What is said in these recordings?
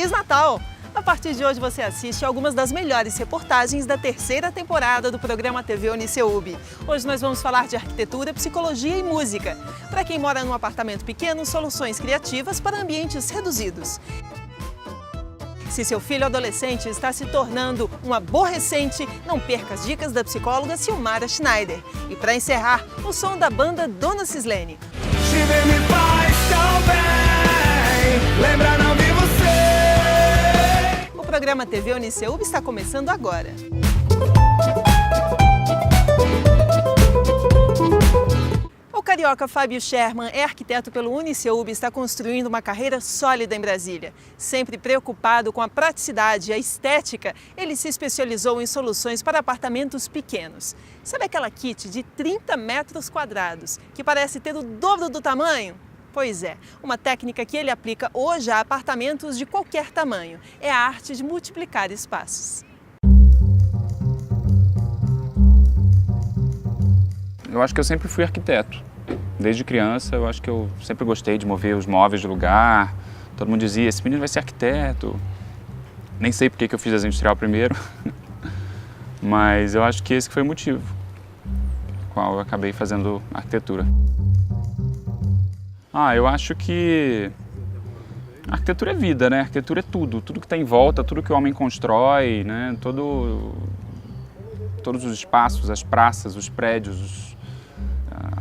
Feliz Natal! A partir de hoje você assiste algumas das melhores reportagens da terceira temporada do programa TV Uniceub. Hoje nós vamos falar de arquitetura, psicologia e música. Para quem mora num apartamento pequeno, soluções criativas para ambientes reduzidos. Se seu filho adolescente está se tornando um aborrecente, não perca as dicas da psicóloga Silmara Schneider. E para encerrar, o som da banda Dona Cislene. Te me faz tão bem, lembra não vi você. O programa TV Uniceub está começando agora. O carioca Fábio Sherman é arquiteto pelo Uniceub e está construindo uma carreira sólida em Brasília. Sempre preocupado com a praticidade e a estética, ele se especializou em soluções para apartamentos pequenos. Sabe aquela kit de 30 metros quadrados, que parece ter o dobro do tamanho? Pois é, uma técnica que ele aplica hoje a apartamentos de qualquer tamanho. É a arte de multiplicar espaços. Eu acho que eu sempre fui arquiteto. Desde criança, eu acho que eu sempre gostei de mover os móveis do lugar. Todo mundo dizia, esse menino vai ser arquiteto. Nem sei por que eu fiz desenho industrial primeiro, mas eu acho que esse foi o motivo pelo qual eu acabei fazendo arquitetura. Eu acho que a arquitetura é vida, né? A arquitetura é tudo que está em volta, tudo que o homem constrói, né? Todos os espaços, as praças, os prédios,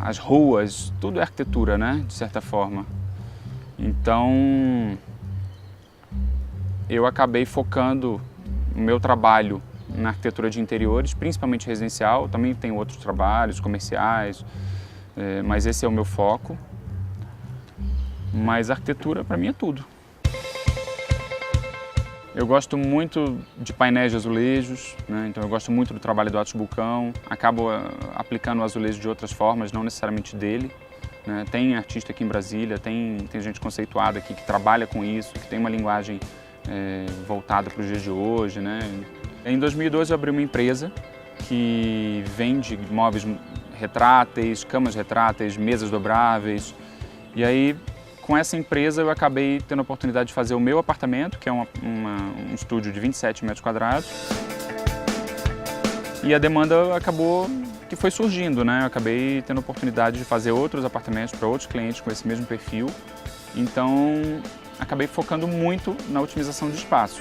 as ruas, tudo é arquitetura, né? De certa forma. Então, eu acabei focando o meu trabalho na arquitetura de interiores, principalmente residencial. Também tenho outros trabalhos comerciais, mas esse é o meu foco. Mas a arquitetura, para mim, é tudo. Eu gosto muito de painéis de azulejos, né? Então eu gosto muito do trabalho do Atos Bulcão. Acabo aplicando o azulejo de outras formas, não necessariamente dele, né? Tem artista aqui em Brasília, tem gente conceituada aqui que trabalha com isso, que tem uma linguagem voltada para os dias de hoje, né? Em 2012 eu abri uma empresa que vende móveis retráteis, camas retráteis, mesas dobráveis. E aí, com essa empresa, eu acabei tendo a oportunidade de fazer o meu apartamento, que é um estúdio de 27 metros quadrados. E a demanda acabou que foi surgindo, né? Eu acabei tendo a oportunidade de fazer outros apartamentos para outros clientes com esse mesmo perfil. Então, acabei focando muito na otimização de espaço.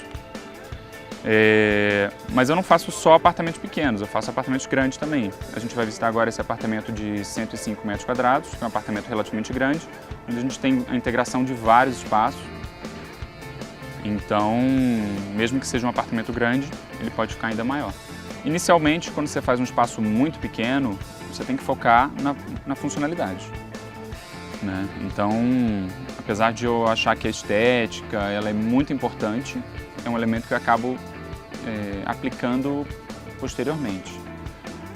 Mas eu não faço só apartamentos pequenos, eu faço apartamentos grandes também. A gente vai visitar agora esse apartamento de 105 metros quadrados, que é um apartamento relativamente grande, onde a gente tem a integração de vários espaços. Então, mesmo que seja um apartamento grande, ele pode ficar ainda maior. Inicialmente, quando você faz um espaço muito pequeno, você tem que focar na funcionalidade, né? Então, apesar de eu achar que a estética ela é muito importante, é um elemento que eu acabo aplicando posteriormente.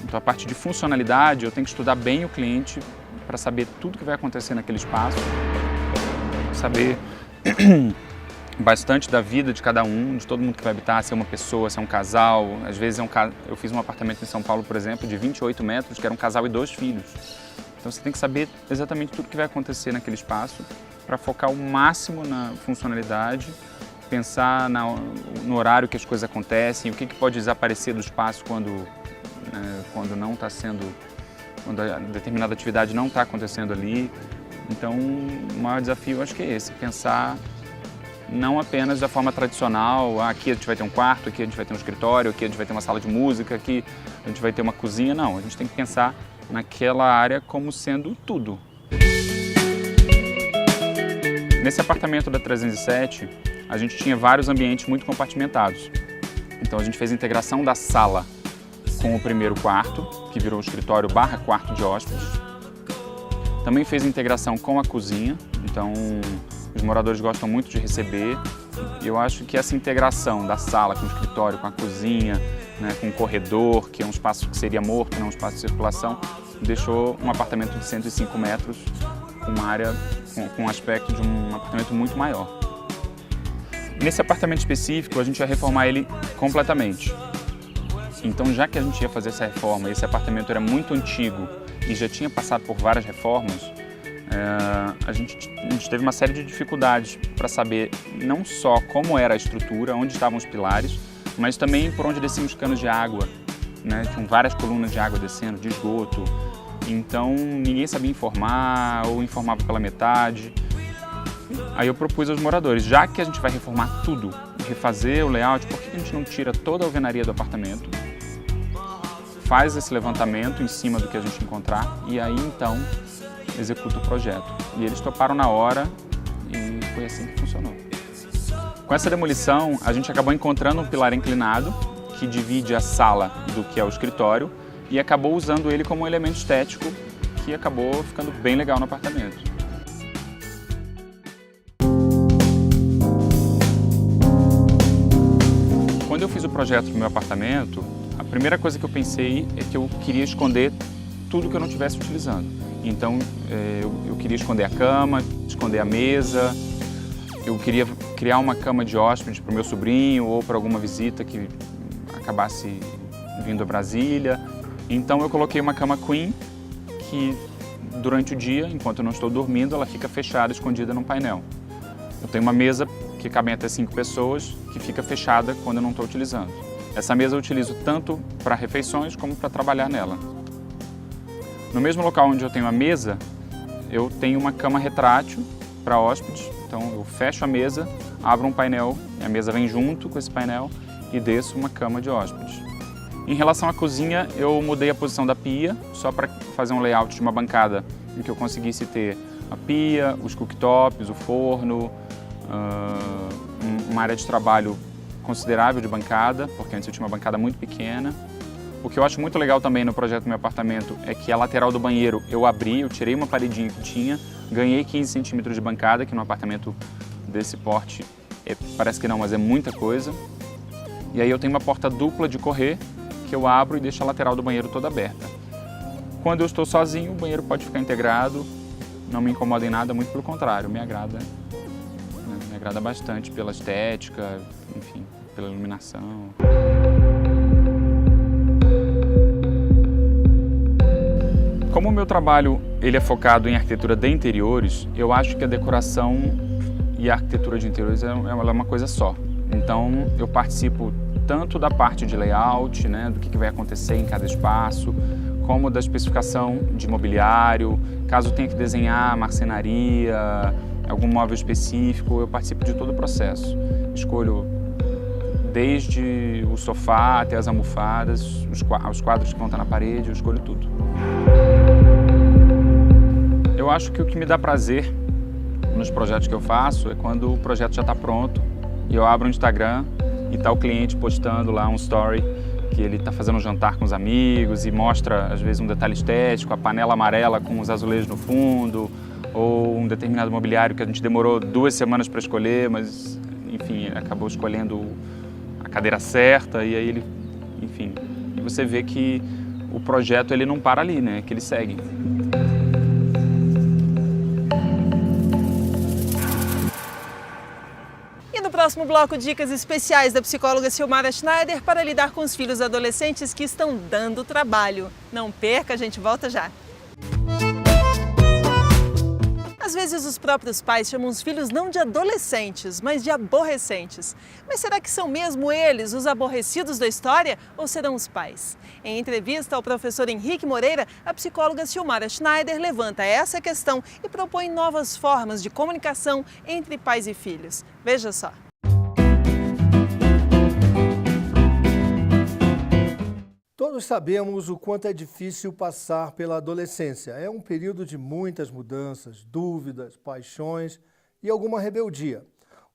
Então, a parte de funcionalidade, eu tenho que estudar bem o cliente para saber tudo que vai acontecer naquele espaço, saber bastante da vida de cada um, de todo mundo que vai habitar, se é uma pessoa, se é um casal. Às vezes eu fiz um apartamento em São Paulo, por exemplo, de 28 metros, que era um casal e 2 filhos. Então você tem que saber exatamente tudo que vai acontecer naquele espaço para focar o máximo na funcionalidade, pensar no horário que as coisas acontecem, o que pode desaparecer do espaço quando não está sendo, quando a determinada atividade não está acontecendo ali. Então, o maior desafio acho que é esse, pensar não apenas da forma tradicional, aqui a gente vai ter um quarto, aqui a gente vai ter um escritório, aqui a gente vai ter uma sala de música, aqui a gente vai ter uma cozinha. Não, a gente tem que pensar naquela área como sendo tudo. Nesse apartamento da 307, a gente tinha vários ambientes muito compartimentados. Então a gente fez a integração da sala com o primeiro quarto, que virou escritório / quarto de hóspedes. Também fez a integração com a cozinha, então os moradores gostam muito de receber. E eu acho que essa integração da sala com o escritório, com a cozinha, né, com o corredor, que é um espaço que seria morto, não um espaço de circulação, deixou um apartamento de 105 metros com uma área, com um aspecto de um apartamento muito maior. Nesse apartamento específico, a gente ia reformar ele completamente. Então, já que a gente ia fazer essa reforma, esse apartamento era muito antigo e já tinha passado por várias reformas, a gente teve uma série de dificuldades para saber não só como era a estrutura, onde estavam os pilares, mas também por onde desciam os canos de água, né? Tinham várias colunas de água descendo, de esgoto, então ninguém sabia informar ou informava pela metade. Aí eu propus aos moradores, já que a gente vai reformar tudo, refazer o layout, por que a gente não tira toda a alvenaria do apartamento, faz esse levantamento em cima do que a gente encontrar e aí então executa o projeto. E eles toparam na hora e foi assim que funcionou. Com essa demolição, a gente acabou encontrando um pilar inclinado que divide a sala do que é o escritório e acabou usando ele como um elemento estético que acabou ficando bem legal no apartamento. Quando eu fiz o projeto do meu apartamento, a primeira coisa que eu pensei é que eu queria esconder tudo que eu não estivesse utilizando. Então, eu queria esconder a cama, esconder a mesa, eu queria criar uma cama de hóspede para o meu sobrinho ou para alguma visita que acabasse vindo a Brasília. Então, eu coloquei uma cama queen que, durante o dia, enquanto eu não estou dormindo, ela fica fechada, escondida num painel. Eu tenho uma mesa que cabem até 5 pessoas, que fica fechada quando eu não estou utilizando. Essa mesa eu utilizo tanto para refeições como para trabalhar nela. No mesmo local onde eu tenho a mesa, eu tenho uma cama retrátil para hóspedes. Então eu fecho a mesa, abro um painel, a mesa vem junto com esse painel e desço uma cama de hóspedes. Em relação à cozinha, eu mudei a posição da pia, só para fazer um layout de uma bancada em que eu conseguisse ter a pia, os cooktops, o forno, uma área de trabalho considerável de bancada, porque antes eu tinha uma bancada muito pequena. O que eu acho muito legal também no projeto do meu apartamento é que a lateral do banheiro eu abri, eu tirei uma paredinha que tinha, ganhei 15 centímetros de bancada, que num apartamento desse porte parece que não, mas é muita coisa. E aí eu tenho uma porta dupla de correr que eu abro e deixo a lateral do banheiro toda aberta. Quando eu estou sozinho, o banheiro pode ficar integrado, não me incomoda em nada, muito pelo contrário, me agrada bastante pela estética, enfim, pela iluminação. Como o meu trabalho ele é focado em arquitetura de interiores, eu acho que a decoração e a arquitetura de interiores é uma coisa só. Então eu participo tanto da parte de layout, né, do que vai acontecer em cada espaço, como da especificação de mobiliário, caso tenha que desenhar marcenaria, algum móvel específico, eu participo de todo o processo. Escolho desde o sofá até as almofadas, os quadros que vão estar na parede, eu escolho tudo. Eu acho que o que me dá prazer nos projetos que eu faço é quando o projeto já está pronto e eu abro o Instagram e está o cliente postando lá um story que ele está fazendo um jantar com os amigos e mostra, às vezes, um detalhe estético, a panela amarela com os azulejos no fundo, ou um determinado mobiliário que a gente demorou 2 semanas para escolher, mas, enfim, acabou escolhendo a cadeira certa e aí ele, enfim, e você vê que o projeto ele não para ali, né, que ele segue. E no próximo bloco, dicas especiais da psicóloga Silmara Schneider para lidar com os filhos adolescentes que estão dando trabalho. Não perca, a gente volta já. Às vezes os próprios pais chamam os filhos não de adolescentes, mas de aborrecentes. Mas será que são mesmo eles os aborrecidos da história ou serão os pais? Em entrevista ao professor Henrique Moreira, a psicóloga Silmara Schneider levanta essa questão e propõe novas formas de comunicação entre pais e filhos. Veja só. Todos sabemos o quanto é difícil passar pela adolescência. É um período de muitas mudanças, dúvidas, paixões e alguma rebeldia.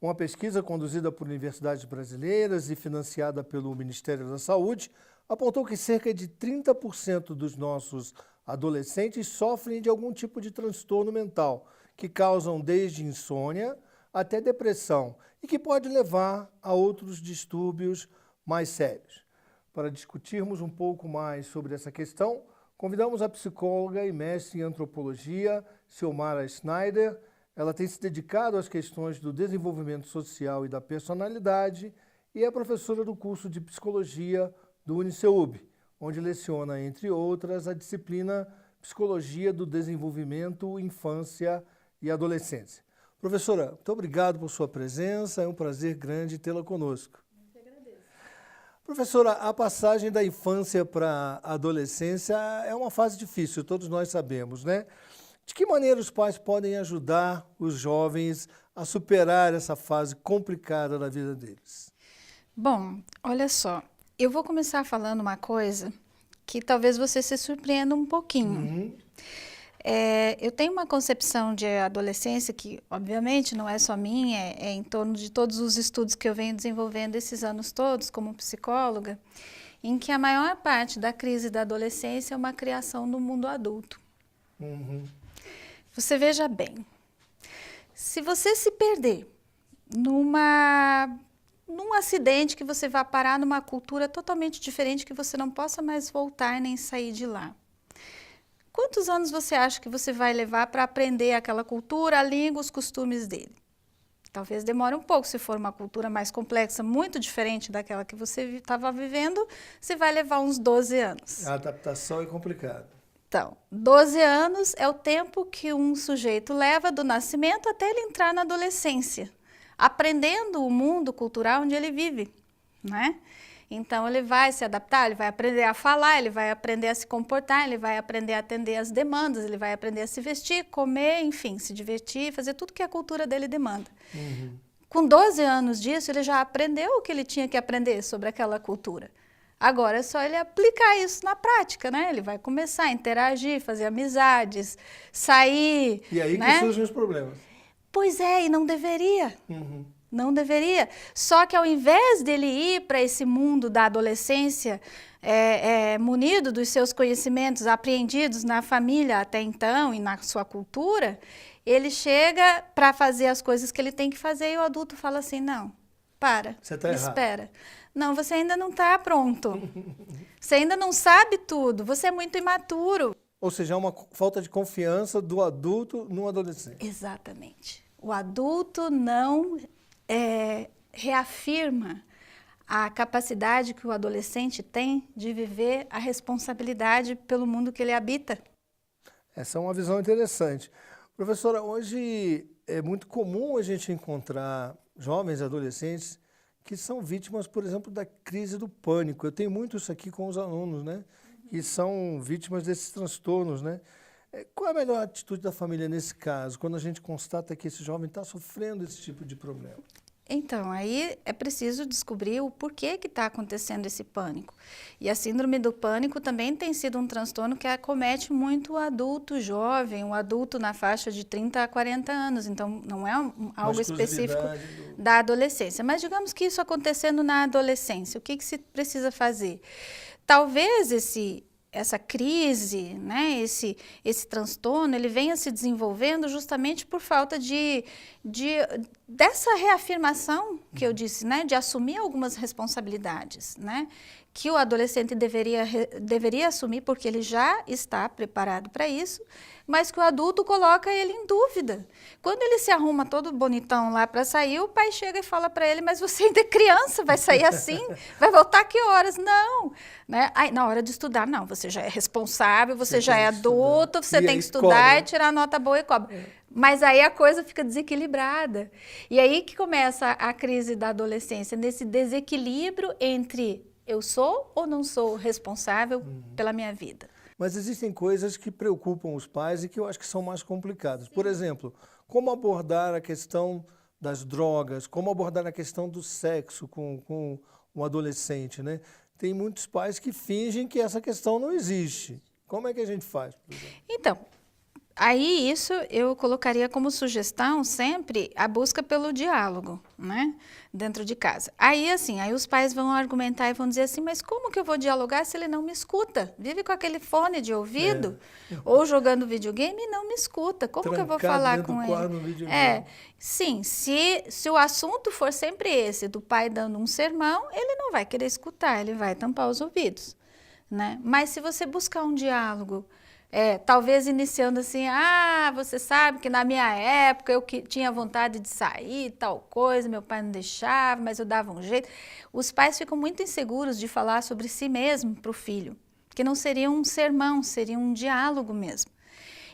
Uma pesquisa conduzida por universidades brasileiras e financiada pelo Ministério da Saúde apontou que cerca de 30% dos nossos adolescentes sofrem de algum tipo de transtorno mental, que causam desde insônia até depressão e que pode levar a outros distúrbios mais sérios. Para discutirmos um pouco mais sobre essa questão, convidamos a psicóloga e mestre em antropologia, Silmara Schneider. Ela tem se dedicado às questões do desenvolvimento social e da personalidade e é professora do curso de psicologia do UniCeub, onde leciona, entre outras, a disciplina Psicologia do Desenvolvimento, Infância e Adolescência. Professora, muito obrigado por sua presença, é um prazer grande tê-la conosco. Eu que agradeço. Professora, a passagem da infância para a adolescência é uma fase difícil, todos nós sabemos, né? De que maneira os pais podem ajudar os jovens a superar essa fase complicada da vida deles? Bom, olha só, eu vou começar falando uma coisa que talvez você se surpreenda um pouquinho. Eu tenho uma concepção de adolescência que, obviamente, não é só minha, é em torno de todos os estudos que eu venho desenvolvendo esses anos todos como psicóloga, em que a maior parte da crise da adolescência é uma criação no mundo adulto. Você veja bem, se você se perder num acidente que você vai parar numa cultura totalmente diferente, que você não possa mais voltar nem sair de lá, quantos anos você acha que você vai levar para aprender aquela cultura, a língua, os costumes dele? Talvez demore um pouco. Se for uma cultura mais complexa, muito diferente daquela que você estava vivendo, você vai levar uns 12 anos. A adaptação é complicada. Então, 12 anos é o tempo que um sujeito leva do nascimento até ele entrar na adolescência, aprendendo o mundo cultural onde ele vive, né? Então, ele vai se adaptar, ele vai aprender a falar, ele vai aprender a se comportar, ele vai aprender a atender às demandas, ele vai aprender a se vestir, comer, enfim, se divertir, fazer tudo que a cultura dele demanda. Com 12 anos disso, ele já aprendeu o que ele tinha que aprender sobre aquela cultura. Agora é só ele aplicar isso na prática, né? Ele vai começar a interagir, fazer amizades, sair. E aí né? que surgem os problemas. Pois é, e não deveria. Não deveria. Só que ao invés dele ir para esse mundo da adolescência munido dos seus conhecimentos apreendidos na família até então e na sua cultura, ele chega para fazer as coisas que ele tem que fazer e o adulto fala assim, não, para, Você tá errado. espera. Não, você ainda não está pronto. Você ainda não sabe tudo, você é muito imaturo. Ou seja, é uma falta de confiança do adulto no adolescente. Exatamente. O adulto não reafirma a capacidade que o adolescente tem de viver a responsabilidade pelo mundo que ele habita. Essa é uma visão interessante. Professora, hoje é muito comum a gente encontrar jovens e adolescentes que são vítimas, por exemplo, da crise do pânico. Eu tenho muito isso aqui com os alunos, né? Que são vítimas desses transtornos, né? Qual é a melhor atitude da família nesse caso, quando a gente constata que esse jovem está sofrendo esse tipo de problema? Então, aí é preciso descobrir o porquê que está acontecendo esse pânico. E a síndrome do pânico também tem sido um transtorno que acomete muito o adulto jovem, o adulto na faixa de 30 a 40 anos. Então, não é algo específico da adolescência. Mas digamos que isso acontecendo na adolescência, o que se precisa fazer? Talvez essa crise, né, esse transtorno, ele venha se desenvolvendo justamente por falta dessa reafirmação que eu disse, né, de assumir algumas responsabilidades, né, que o adolescente deveria assumir porque ele já está preparado para isso, mas que o adulto coloca ele em dúvida. Quando ele se arruma todo bonitão lá para sair, o pai chega e fala para ele, mas você ainda é criança, vai sair assim? Vai voltar que horas? Não. Né? Aí, na hora de estudar, não, você já é responsável, você já é adulto, você tem que estudar e tirar nota boa e cobra. Mas aí a coisa fica desequilibrada. E aí que começa a crise da adolescência, nesse desequilíbrio entre eu sou ou não sou responsável pela minha vida. Mas existem coisas que preocupam os pais e que eu acho que são mais complicadas. Por exemplo, como abordar a questão das drogas, como abordar a questão do sexo com um adolescente, né? Tem muitos pais que fingem que essa questão não existe. Como é que a gente faz? Então, aí isso eu colocaria como sugestão sempre a busca pelo diálogo, né, dentro de casa. Aí assim, aí os pais vão argumentar e vão dizer assim, mas como que eu vou dialogar se ele não me escuta? Vive com aquele fone de ouvido ou jogando videogame e não me escuta. Como que eu vou falar com ele? Sim, se o assunto for sempre esse, do pai dando um sermão, ele não vai querer escutar, ele vai tampar os ouvidos, né? Mas se você buscar um diálogo, talvez iniciando assim, você sabe que na minha época eu tinha vontade de sair, tal coisa, meu pai não deixava, mas eu dava um jeito. Os pais ficam muito inseguros de falar sobre si mesmo para o filho, que não seria um sermão, seria um diálogo mesmo.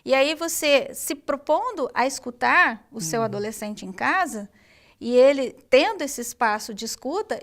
E aí você se propondo a escutar o seu adolescente em casa, e ele tendo esse espaço de escuta,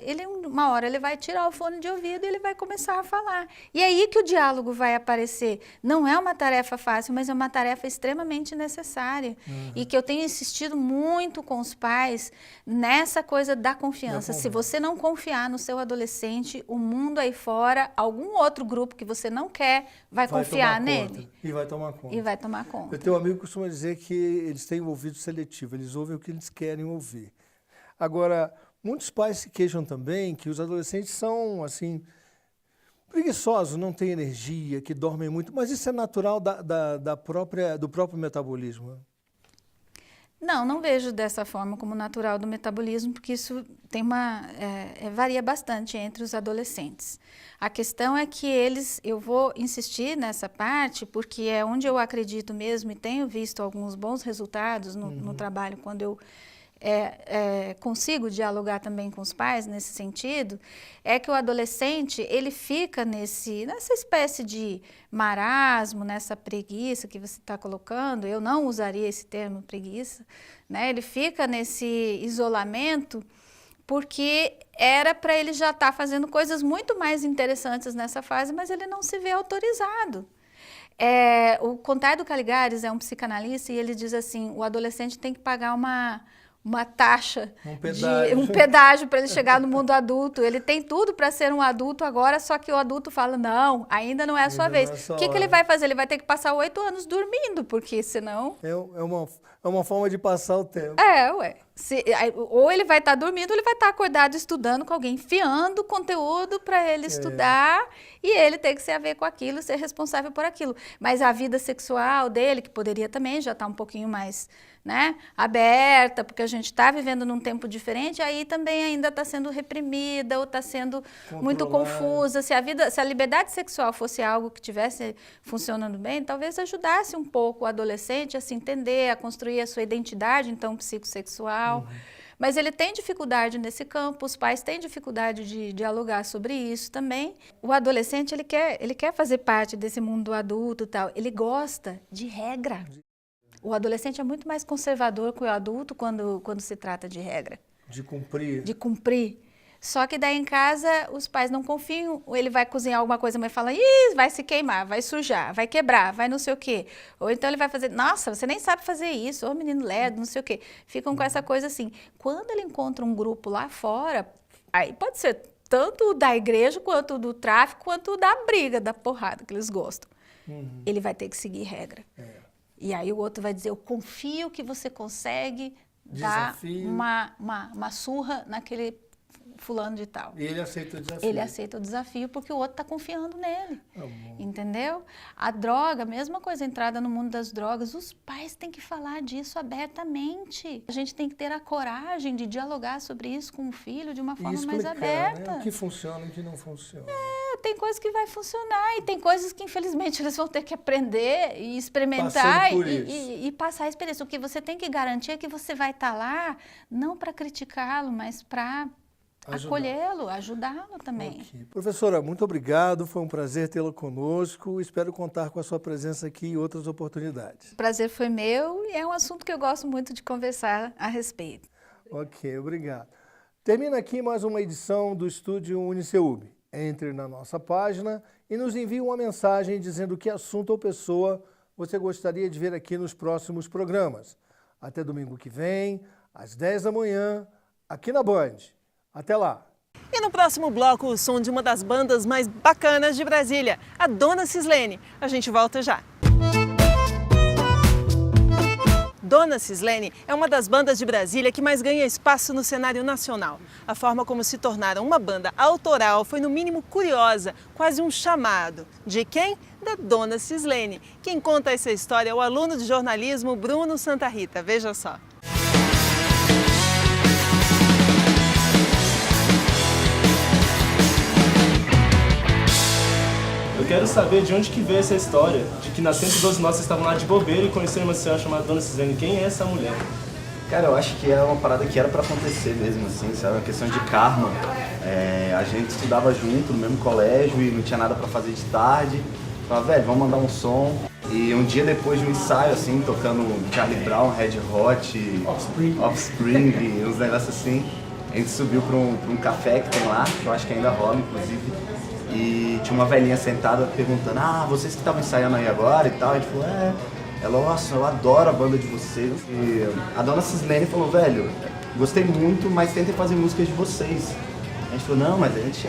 uma hora ele vai tirar o fone de ouvido e ele vai começar a falar. E é aí que o diálogo vai aparecer. Não é uma tarefa fácil, mas é uma tarefa extremamente necessária. E que eu tenho insistido muito com os pais nessa coisa da confiança. Se você não confiar no seu adolescente, o mundo aí fora, algum outro grupo que você não quer, vai confiar nele. E vai tomar conta. E vai tomar conta. Eu tenho um amigo que costuma dizer que eles têm o ouvido seletivo, eles ouvem o que eles querem ouvir. Agora, muitos pais se queixam também que os adolescentes são, assim, preguiçosos, não têm energia, que dormem muito, mas isso é natural do próprio metabolismo. Não vejo dessa forma como natural do metabolismo, porque isso tem varia bastante entre os adolescentes. A questão é que eu vou insistir nessa parte, porque é onde eu acredito mesmo e tenho visto alguns bons resultados no trabalho, quando eu consigo dialogar também com os pais nesse sentido, é que o adolescente, ele fica nessa espécie de marasmo, nessa preguiça que você está colocando. Eu não usaria esse termo preguiça, né? Ele fica nesse isolamento porque era para ele já estar fazendo coisas muito mais interessantes nessa fase, mas ele não se vê autorizado. O Contardo Caligares é um psicanalista e ele diz assim, o adolescente tem que pagar uma taxa, um pedágio para ele chegar no mundo adulto. Ele tem tudo para ser um adulto agora, só que o adulto fala, não, ainda não é a sua vez. O que ele vai fazer? Ele vai ter que passar 8 anos dormindo, porque senão... É uma forma de passar o tempo. Ou ele vai estar dormindo, ou ele vai estar acordado estudando com alguém, enfiando conteúdo para ele estudar, e ele tem que se haver com aquilo, ser responsável por aquilo. Mas a vida sexual dele, que poderia também já estar um pouquinho mais, né, aberta, porque a gente está vivendo num tempo diferente, aí também ainda está sendo reprimida ou está sendo muito confusa. Se a liberdade sexual fosse algo que estivesse funcionando bem, talvez ajudasse um pouco o adolescente a se entender, a construir a sua identidade, então, psicossexual. Mas ele tem dificuldade nesse campo, os pais têm dificuldade de dialogar sobre isso também. O adolescente, ele quer fazer parte desse mundo adulto e tal, ele gosta de regra. O adolescente é muito mais conservador que o adulto quando se trata de regra. De cumprir. De cumprir. Só que daí em casa os pais não confiam, ou ele vai cozinhar alguma coisa, a mãe fala, ih, vai se queimar, vai sujar, vai quebrar, vai não sei o quê. Ou então ele vai fazer, nossa, você nem sabe fazer isso, ô menino lerdo, não sei o quê. Ficam com essa coisa assim. Quando ele encontra um grupo lá fora, aí pode ser tanto da igreja, quanto do tráfico, quanto da briga, da porrada que eles gostam. Ele vai ter que seguir regra. E aí o outro vai dizer, eu confio que você consegue dar uma surra naquele fulano de tal. E ele aceita o desafio. Ele aceita o desafio porque o outro está confiando nele. Entendeu? A droga, mesma coisa, a entrada no mundo das drogas, os pais têm que falar disso abertamente. A gente tem que ter a coragem de dialogar sobre isso com o filho de uma forma mais aberta. Né? O que funciona e o que não funciona. Tem coisas que vai funcionar e tem coisas que infelizmente eles vão ter que aprender e experimentar e passar a experiência. O que você tem que garantir é que você vai estar lá não para criticá-lo, mas para acolhê-lo, ajudá-lo também. Professora, muito obrigado, foi um prazer tê-la conosco, espero contar com a sua presença aqui em outras oportunidades. O prazer foi meu e é um assunto que eu gosto muito de conversar a respeito. Ok, obrigado. Termina aqui mais uma edição do Estúdio Uniceub. Entre na nossa página e nos envie uma mensagem dizendo que assunto ou pessoa você gostaria de ver aqui nos próximos programas. Até domingo que vem, às 10 da manhã, aqui na Band. Até lá! E no próximo bloco, o som de uma das bandas mais bacanas de Brasília, a Dona Cislene. A gente volta já. Dona Cislene é uma das bandas de Brasília que mais ganha espaço no cenário nacional. A forma como se tornaram uma banda autoral foi no mínimo curiosa, quase um chamado. De quem? Da Dona Cislene. Quem conta essa história é o aluno de jornalismo Bruno Santa Rita. Veja só. Eu quero saber de onde que veio essa história, de que na 112 Norte vocês estavam lá de bobeira e conheceram uma senhora chamada Dona Cislene. Quem é essa mulher? Cara, eu acho que é uma parada que era pra acontecer mesmo, assim, sabe? Uma questão de karma. A gente estudava junto no mesmo colégio e não tinha nada pra fazer de tarde. Falava, velho, vamos mandar um som. E um dia depois de um ensaio, assim, tocando Charlie Brown, Red Hot, Offspring e uns negócios assim, a gente subiu pra um café que tem lá, que eu acho que ainda rola, inclusive. E tinha uma velhinha sentada perguntando, vocês que estavam ensaiando aí agora e tal. A gente falou, nossa, eu adoro a banda de vocês. E a dona Cislene falou, velho, gostei muito, mas tentem fazer músicas de vocês. A gente falou, não, mas a gente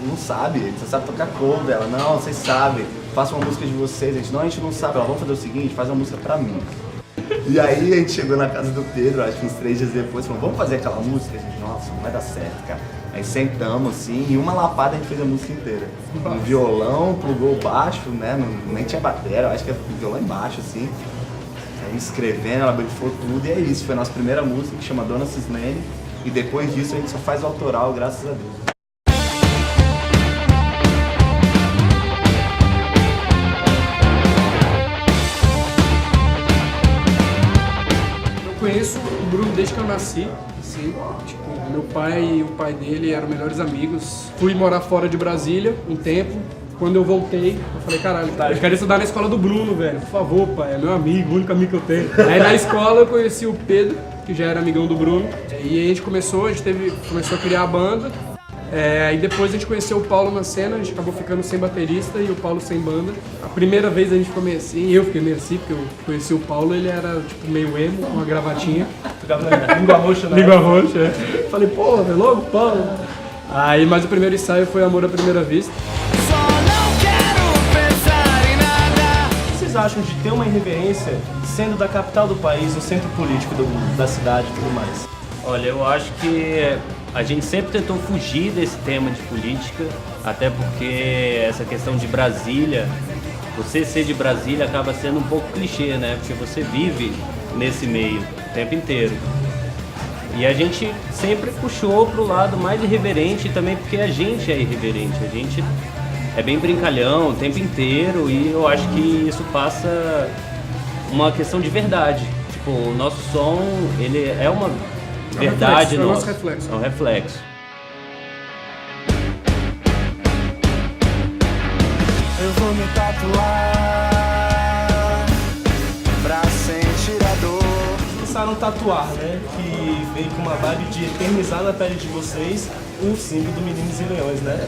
não sabe, a gente só sabe tocar cover. Ela, não, vocês sabem, façam uma música de vocês. A gente não sabe. Ela, vamos fazer o seguinte, faz uma música pra mim. E aí a gente chegou na casa do Pedro, acho que uns 3 dias depois, falou, vamos fazer aquela música? A gente, nossa, não vai dar certo, cara. Aí sentamos assim, em uma lapada a gente fez a música inteira. Um violão, plugou o baixo, né? Nem tinha bateria, acho que é violão embaixo, assim. Aí escrevendo, ela brifou tudo e é isso. Foi a nossa primeira música, que chama Dona Cislene. E depois disso a gente só faz o autoral, graças a Deus. Eu conheço o Bruno desde que eu nasci, assim, tipo, meu pai e o pai dele eram melhores amigos. Fui morar fora de Brasília um tempo. Quando eu voltei, eu falei, caralho, eu quero estudar na escola do Bruno, velho. Por favor, pai, é meu amigo, o único amigo que eu tenho. Aí na escola eu conheci o Pedro, que já era amigão do Bruno. E aí a gente começou a criar a banda. Aí depois a gente conheceu o Paulo na cena, a gente acabou ficando sem baterista e o Paulo sem banda. A primeira vez a gente ficou meio assim, eu fiquei meio assim, porque eu conheci o Paulo, ele era tipo meio emo, com uma gravatinha. Ficava na língua roxa, né? Língua roxa, é. Falei, pô, velho, logo Paulo. Aí, mas o primeiro ensaio foi Amor à Primeira Vista. O que vocês acham de ter uma irreverência sendo da capital do país, no centro político da cidade e tudo mais? Olha, eu acho que a gente sempre tentou fugir desse tema de política, até porque essa questão de Brasília, você ser de Brasília acaba sendo um pouco clichê, né? Porque você vive nesse meio o tempo inteiro. E a gente sempre puxou pro lado mais irreverente também porque a gente é irreverente, a gente é bem brincalhão o tempo inteiro e eu acho que isso passa uma questão de verdade. Tipo, o nosso som, ele é uma verdade nossa. É o nosso reflexo. É um reflexo. Eu vou me tatuar pra sentir a dor. Pensaram tatuar, né? Que veio com uma vibe de eternizar na pele de vocês o símbolo do Meninos e Leões, né?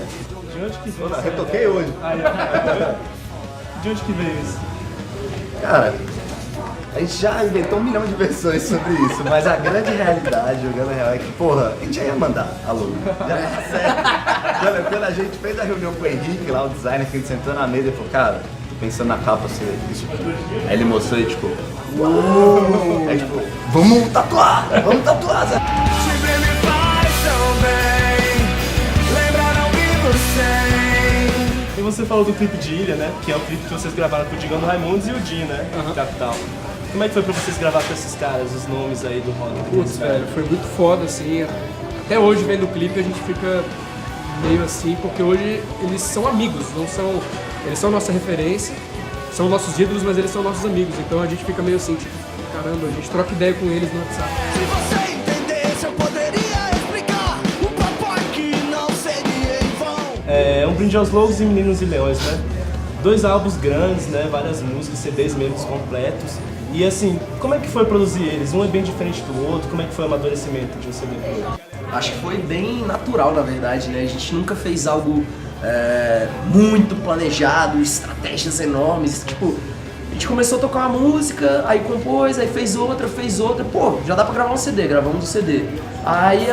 De onde que veio isso? Retoquei hoje. De onde que veio isso? Cara, a gente já inventou 1 milhão de versões sobre isso, mas a grande realidade, jogando real, é que, porra, a gente já ia mandar a logo. Já era certo. Quando a gente fez a reunião com o Henrique, lá, o designer, que a gente sentou na mesa e falou, cara, tô pensando na capa ser isso aqui. Aí ele mostrou e tipo, uou! Aí tipo, vamos tatuar, Zé. Sempre me faz tão bem. Lembrar não vivo sem. E você falou do clipe de Ilha, né? Que é o clipe que vocês gravaram com o Digão do Raimundos e o Di, né? Capital. Como é que foi pra vocês gravar com esses caras, os nomes aí do rock? Putz, velho, foi muito foda, assim. Até hoje, vendo o clipe, a gente fica meio assim, porque hoje eles são amigos, não são... Eles são nossa referência, são nossos ídolos, mas eles são nossos amigos. Então a gente fica meio assim, tipo, caramba, a gente troca ideia com eles no WhatsApp. Se você entendesse, eu poderia explicar o papai que não seria em vão. É um brinde aos Loucos e Meninos e Leões, né? 2 álbuns grandes, né? Várias músicas, CDs mesmo completos. E assim, como é que foi produzir eles? Um é bem diferente do outro, como é que foi o amadurecimento de um CD pro outro? Acho que foi bem natural, na verdade, né? A gente nunca fez algo muito planejado, estratégias enormes, tipo... A gente começou a tocar uma música, aí compôs, aí fez outra, pô, já dá pra gravar um CD, gravamos um CD. Aí,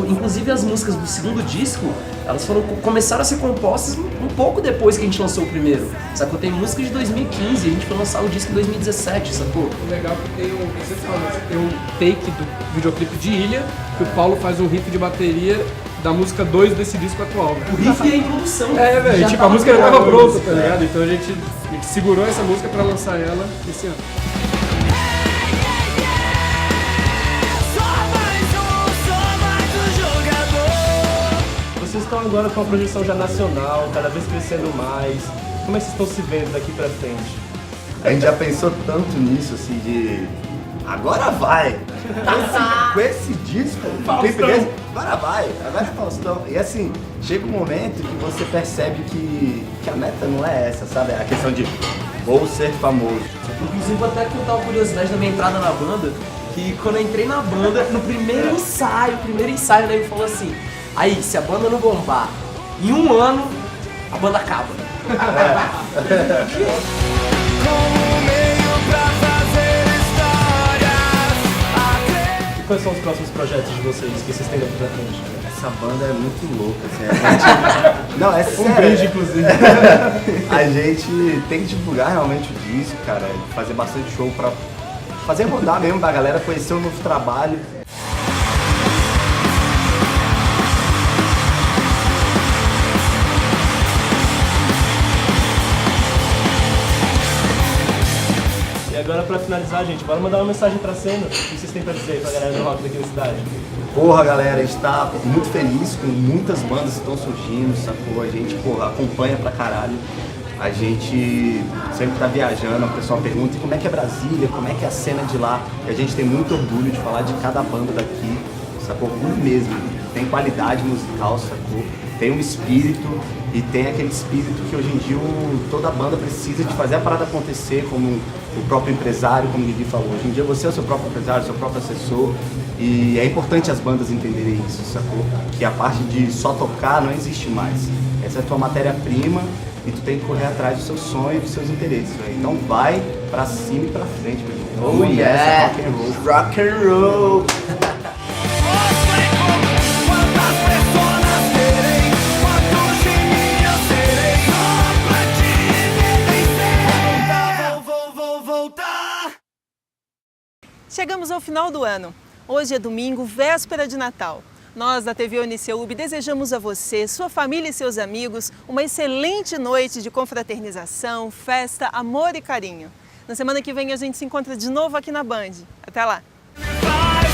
inclusive as músicas do segundo disco, elas começaram a ser compostas um pouco depois que a gente lançou o primeiro, sacou? Tem música de 2015, a gente foi lançar o disco em 2017, sacou? O legal é que tem um take do videoclipe de Ilha, que o Paulo faz um riff de bateria da música 2 desse disco atual. O riff é em produção. É, velho, tipo, a música já tava pronta, tá ligado? Então a gente segurou essa música pra lançar ela esse ano. Vocês estão agora com uma projeção já nacional, cada vez crescendo mais. Como é que vocês estão se vendo daqui pra frente? A gente já pensou tanto nisso, assim, agora vai. Com esse disco, o clipe desse, agora vai, agora é Faustão. E assim, chega um momento que você percebe que a meta não é essa, sabe? A questão de vou ser famoso. Inclusive, vou até contar uma curiosidade da minha entrada na banda, que quando eu entrei na banda, no primeiro ensaio, o nego falou assim, aí, se a banda não bombar, em 1 ano, a banda acaba. E quais são os próximos projetos de vocês que vocês têm daqui pra frente? Essa banda é muito louca, assim, a gente... Não, é sério. Um brinde, inclusive. A gente tem que divulgar realmente o disco, cara, fazer bastante show pra fazer rodar mesmo, pra galera conhecer o novo trabalho. E agora, pra finalizar, gente, bora mandar uma mensagem pra cena. O que vocês têm pra dizer pra galera do rock daqui na cidade? Porra, galera, a gente tá muito feliz com muitas bandas que estão surgindo, sacou? A gente, porra, acompanha pra caralho. A gente sempre tá viajando, o pessoal pergunta como é que é Brasília, como é que é a cena de lá. E a gente tem muito orgulho de falar de cada banda daqui, sacou? Orgulho mesmo. Tem qualidade musical, sacou? Tem um espírito e tem aquele espírito que hoje em dia toda banda precisa de fazer a parada acontecer, como o próprio empresário, como o Guigui falou. Hoje em dia você é o seu próprio empresário, seu próprio assessor, e é importante as bandas entenderem isso, sacou? Que a parte de só tocar não existe mais. Essa é a tua matéria-prima e tu tem que correr atrás do seu sonho e dos seus interesses, né? Então vai pra cima e pra frente, meu irmão. Oh yeah! Rock and roll! Rock and roll! Chegamos ao final do ano. Hoje é domingo, véspera de Natal. Nós da TV Uniceub desejamos a você, sua família e seus amigos uma excelente noite de confraternização, festa, amor e carinho. Na semana que vem a gente se encontra de novo aqui na Band. Até lá! Vai,